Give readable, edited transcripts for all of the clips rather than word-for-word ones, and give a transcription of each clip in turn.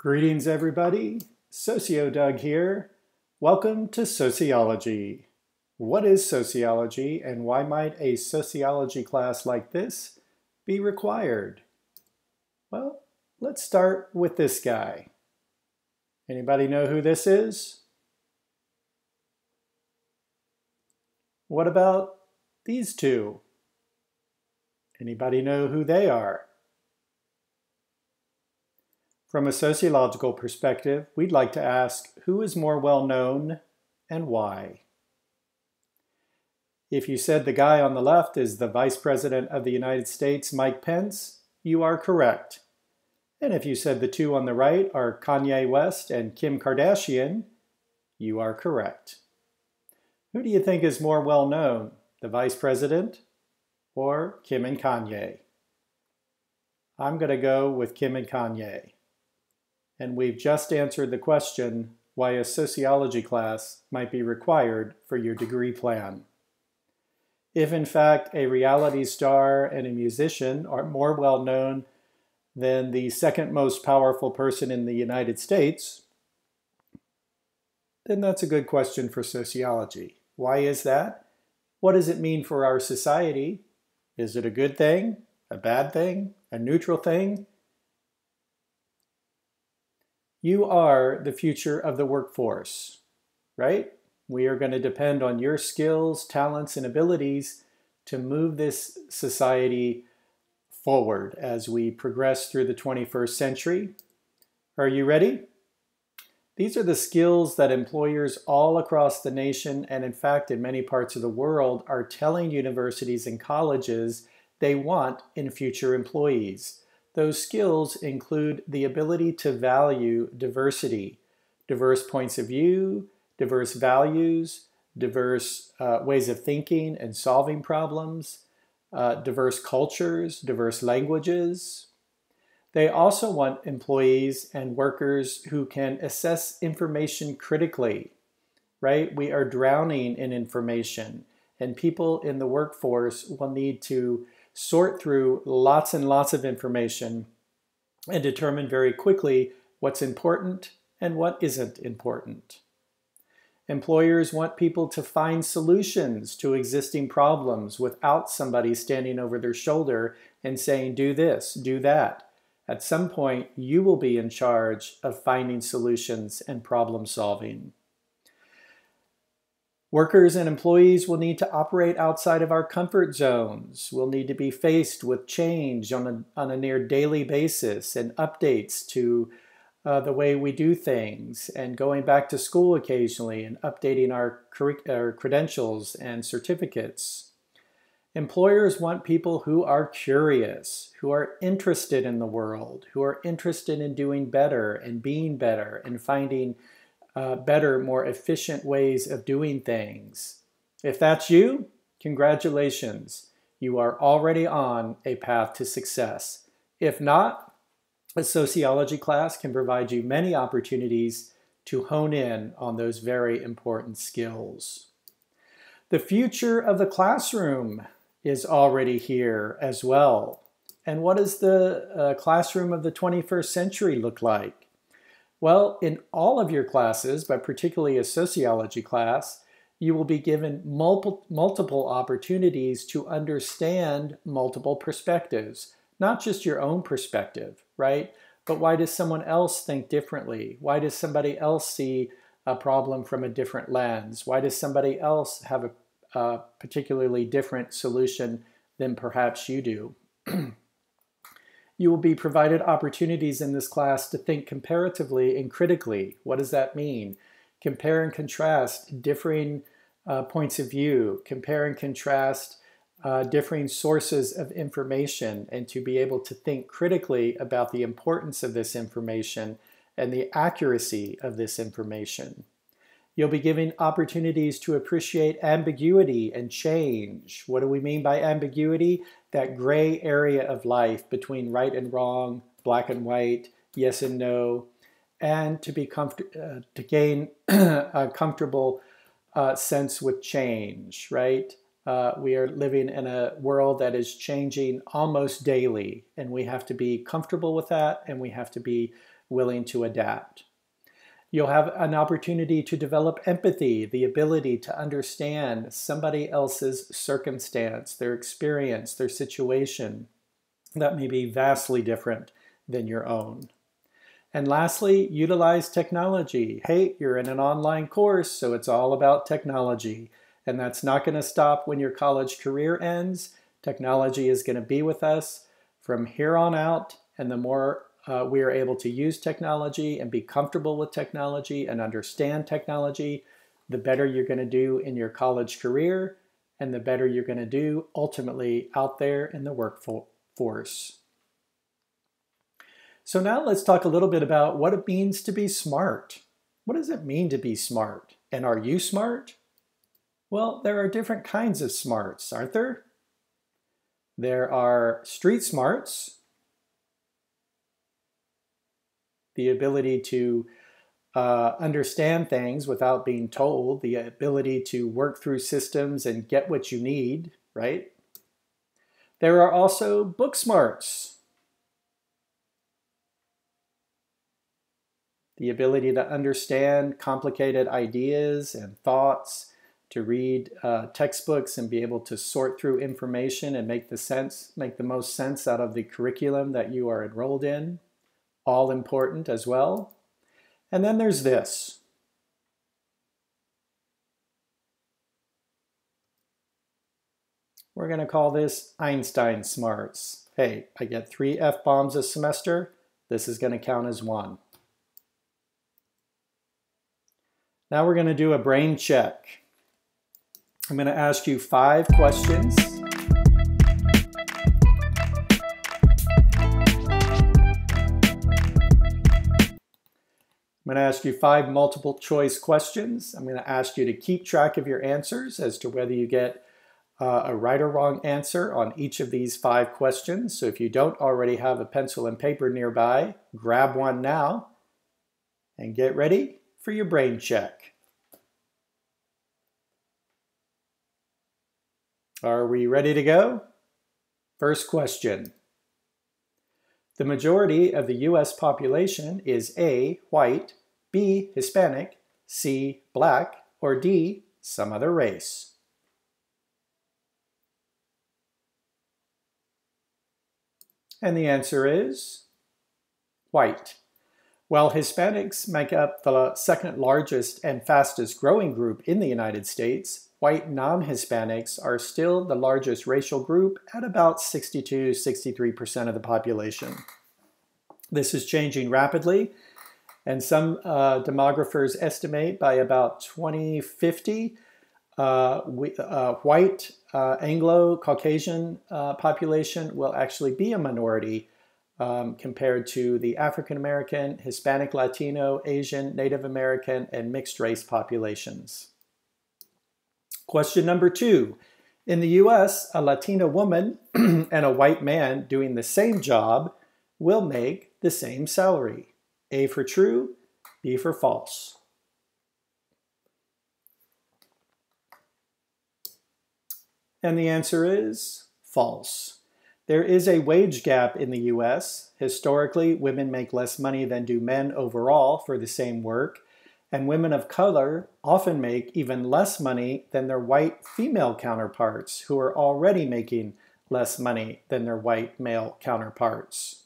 Greetings, everybody. Socio Doug here. Welcome to Sociology. What is sociology, and why might a sociology class like this be required? Well, let's start with this guy. Anybody know who this is? What about these two? Anybody know who they are? From a sociological perspective, we'd like to ask who is more well known and why. If you said the guy on the left is the Vice President of the United States, Mike Pence, you are correct. And if you said the two on the right are Kanye West and Kim Kardashian, you are correct. Who do you think is more well known, the Vice President or Kim and Kanye? I'm going to go with Kim and Kanye. And we've just answered the question why a sociology class might be required for your degree plan. If in fact a reality star and a musician are more well known than the second most powerful person in the United States, then that's a good question for sociology. Why is that? What does it mean for our society? Is it a good thing, a bad thing, a neutral thing? You are the future of the workforce, right? We are going to depend on your skills, talents, and abilities to move this society forward as we progress through the 21st century. Are you ready? These are the skills that employers all across the nation, and in fact in many parts of the world, are telling universities and colleges they want in future employees. Those skills include the ability to value diversity, diverse points of view, diverse values, diverse ways of thinking and solving problems, diverse cultures, diverse languages. They also want employees and workers who can assess information critically, right? We are drowning in information, and people in the workforce will need to sort through lots and lots of information and determine very quickly what's important and what isn't important. Employers want people to find solutions to existing problems without somebody standing over their shoulder and saying, do this, do that. At some point, you will be in charge of finding solutions and problem solving. Workers and employees will need to operate outside of our comfort zones. We'll need to be faced with change on a near daily basis and updates to the way we do things, and going back to school occasionally and updating our credentials and certificates. Employers want people who are curious, who are interested in the world, who are interested in doing better and being better and finding better, more efficient ways of doing things. If that's you, congratulations. You are already on a path to success. If not, a sociology class can provide you many opportunities to hone in on those very important skills. The future of the classroom is already here as well. And what does the classroom of the 21st century look like? Well, in all of your classes, but particularly a sociology class, you will be given multiple opportunities to understand multiple perspectives, not just your own perspective, right? But why does someone else think differently? Why does somebody else see a problem from a different lens? Why does somebody else have a particularly different solution than perhaps you do? You will be provided opportunities in this class to think comparatively and critically. What does that mean? Compare and contrast differing points of view, compare and contrast differing sources of information, and to be able to think critically about the importance of this information and the accuracy of this information. You'll be given opportunities to appreciate ambiguity and change. What do we mean by ambiguity? That gray area of life between right and wrong, black and white, yes and no, and to gain a comfortable sense with change, right? We are living in a world that is changing almost daily, and we have to be comfortable with that, and we have to be willing to adapt. You'll have an opportunity to develop empathy, the ability to understand somebody else's circumstance, their experience, their situation that may be vastly different than your own. And lastly, utilize technology. Hey, you're in an online course, so it's all about technology. And that's not going to stop when your college career ends. Technology is going to be with us from here on out, and the more we are able to use technology and be comfortable with technology and understand technology, the better you're going to do in your college career and the better you're going to do ultimately out there in the workforce. So now let's talk a little bit about what it means to be smart. What does it mean to be smart? And are you smart? Well, there are different kinds of smarts, aren't there? There are street smarts, the ability to understand things without being told, the ability to work through systems and get what you need, right? There are also book smarts, the ability to understand complicated ideas and thoughts, to read textbooks and be able to sort through information and make the most sense out of the curriculum that you are enrolled in. All important as well. And then there's this. We're going to call this Einstein smarts. Hey, I get 3 F-bombs a semester. This is going to count as 1. Now we're going to do a brain check. I'm going to ask you 5 questions. I'm going to ask you 5 multiple choice questions. I'm going to ask you to keep track of your answers as to whether you get a right or wrong answer on each of these 5 questions. So if you don't already have a pencil and paper nearby, grab one now and get ready for your brain check. Are we ready to go? First question. The majority of the U.S. population is A, white, B, Hispanic, C, black, or D, some other race. And the answer is white. While Hispanics make up the second largest and fastest growing group in the United States, white non-Hispanics are still the largest racial group at about 62-63% of the population. This is changing rapidly, and some demographers estimate by about 2050, white Anglo-Caucasian population will actually be a minority compared to the African American, Hispanic, Latino, Asian, Native American, and mixed race populations. Question number 2. In the US, a Latina woman and a white man doing the same job will make the same salary. A for true, B for false. And the answer is false. There is a wage gap in the US. Historically, women make less money than do men overall for the same work, and women of color often make even less money than their white female counterparts, who are already making less money than their white male counterparts.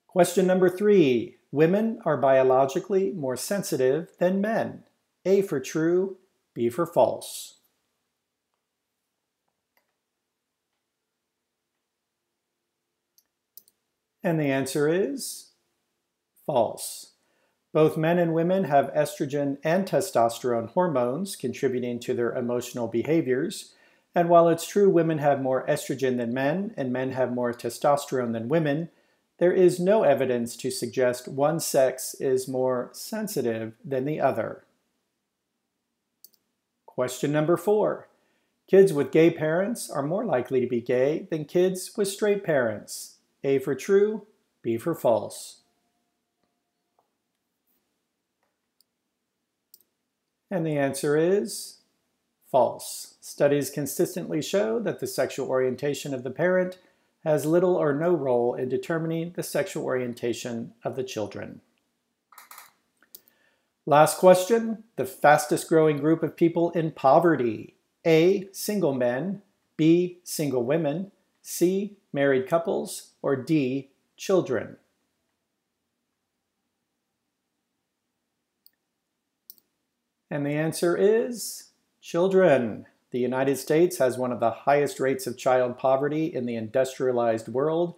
Question number 3. Women are biologically more sensitive than men. A for true, B for false. And the answer is false. Both men and women have estrogen and testosterone hormones contributing to their emotional behaviors. And while it's true women have more estrogen than men and men have more testosterone than women, there is no evidence to suggest one sex is more sensitive than the other. Question number 4. Kids with gay parents are more likely to be gay than kids with straight parents. A for true, B for false. And the answer is false. Studies consistently show that the sexual orientation of the parent has little or no role in determining the sexual orientation of the children. Last question, the fastest growing group of people in poverty. A, single men, B, single women, C, married couples, or D, children. And the answer is children. The United States has one of the highest rates of child poverty in the industrialized world,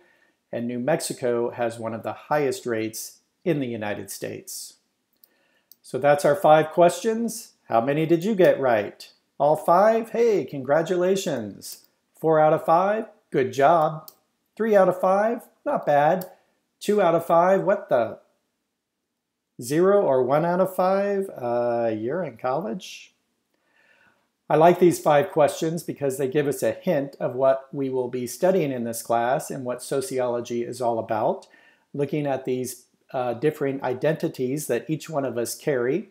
and New Mexico has one of the highest rates in the United States. So that's our 5 questions. How many did you get right? All 5? Hey, congratulations. 4 out of 5? Good job. 3 out of 5? Not bad. 2 out of 5? What the? 0 or 1 out of 5? You're in college? I like these 5 questions because they give us a hint of what we will be studying in this class and what sociology is all about, looking at these differing identities that each one of us carry,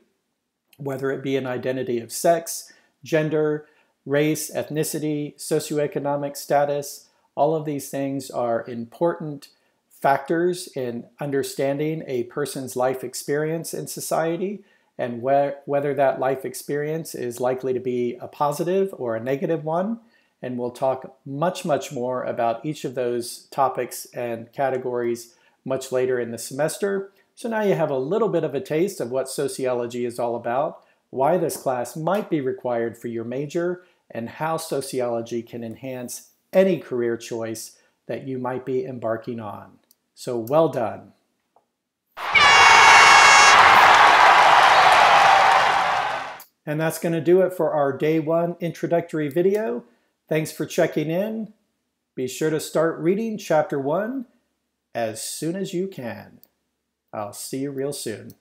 whether it be an identity of sex, gender, race, ethnicity, socioeconomic status. All of these things are important factors in understanding a person's life experience in society, and whether that life experience is likely to be a positive or a negative one. And we'll talk much more about each of those topics and categories much later in the semester. So now you have a little bit of a taste of what sociology is all about, why this class might be required for your major, and how sociology can enhance any career choice that you might be embarking on. So well done. And that's going to do it for our Day 1 introductory video. Thanks for checking in. Be sure to start reading Chapter 1 as soon as you can. I'll see you real soon.